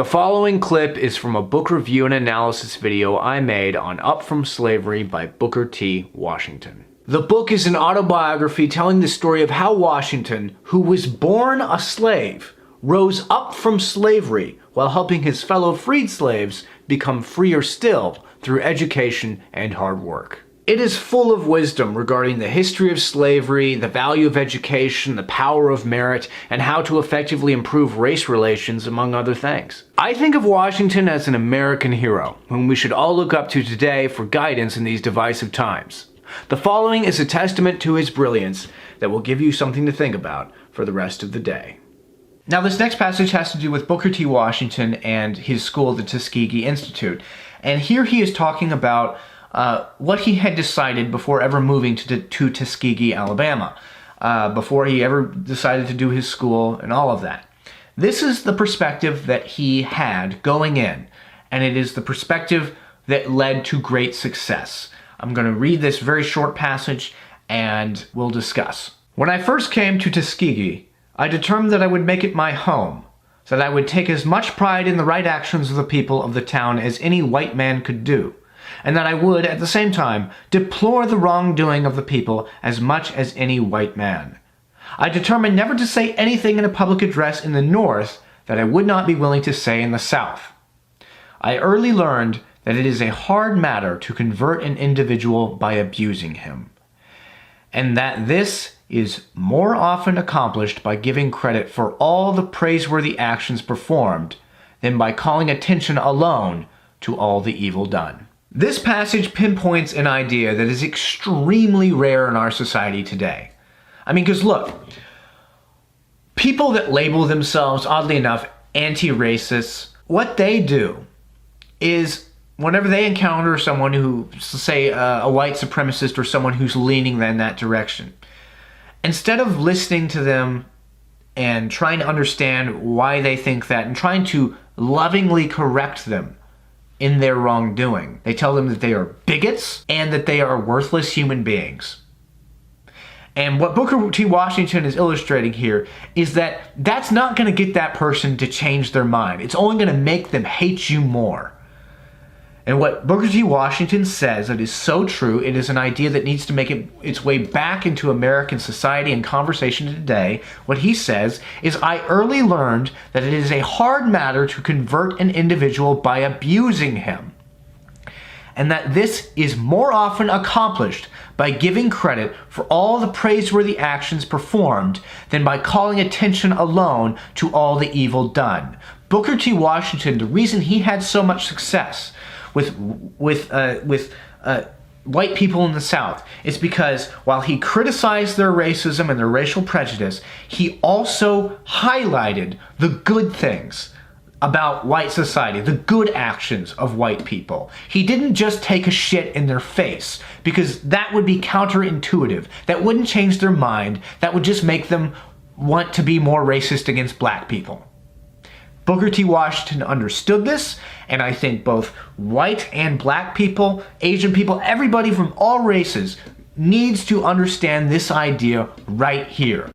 The following clip is from a book review and analysis video I made on Up From Slavery by Booker T. Washington. The book is an autobiography telling the story of how Washington, who was born a slave, rose up from slavery while helping his fellow freed slaves become freer still through education and hard work. It is full of wisdom regarding the history of slavery, the value of education, the power of merit, and how to effectively improve race relations, among other things. I think of Washington as an American hero, whom we should all look up to today for guidance in these divisive times. The following is a testament to his brilliance that will give you something to think about for the rest of the day. Now, this next passage has to do with Booker T. Washington and his school, the Tuskegee Institute. And here he is talking about what he had decided before ever moving to Tuskegee, Alabama, before he ever decided to do his school and all of that. This is the perspective that he had going in, and it is the perspective that led to great success. I'm going to read this very short passage and we'll discuss. When I first came to Tuskegee, I determined that I would make it my home, so that I would take as much pride in the right actions of the people of the town as any white man could do, and that I would, at the same time, deplore the wrongdoing of the people as much as any white man. I determined never to say anything in a public address in the North that I would not be willing to say in the South. I early learned that it is a hard matter to convert an individual by abusing him, and that this is more often accomplished by giving credit for all the praiseworthy actions performed than by calling attention alone to all the evil done. This passage pinpoints an idea that is extremely rare in our society today. I mean, because look, people that label themselves, oddly enough, anti-racists, what they do is whenever they encounter someone who, say, a white supremacist or someone who's leaning in that direction, instead of listening to them and trying to understand why they think that and trying to lovingly correct them in their wrongdoing, they tell them that they are bigots and that they are worthless human beings. And what Booker T. Washington is illustrating here is that that's not going to get that person to change their mind. It's only going to make them hate you more. And what Booker T. Washington says that is so true, it is an idea that needs to make its way back into American society and conversation today. What he says is, I early learned that it is a hard matter to convert an individual by abusing him, and that this is more often accomplished by giving credit for all the praiseworthy actions performed than by calling attention alone to all the evil done. Booker T. Washington, the reason he had so much success with white people in the South is because while he criticized their racism and their racial prejudice, he also highlighted the good things about white society, the good actions of white people. He didn't just take a shit in their face, because that would be counterintuitive. That wouldn't change their mind. That would just make them want to be more racist against black people. Booker T. Washington understood this, and I think both white and black people, Asian people, everybody from all races needs to understand this idea right here.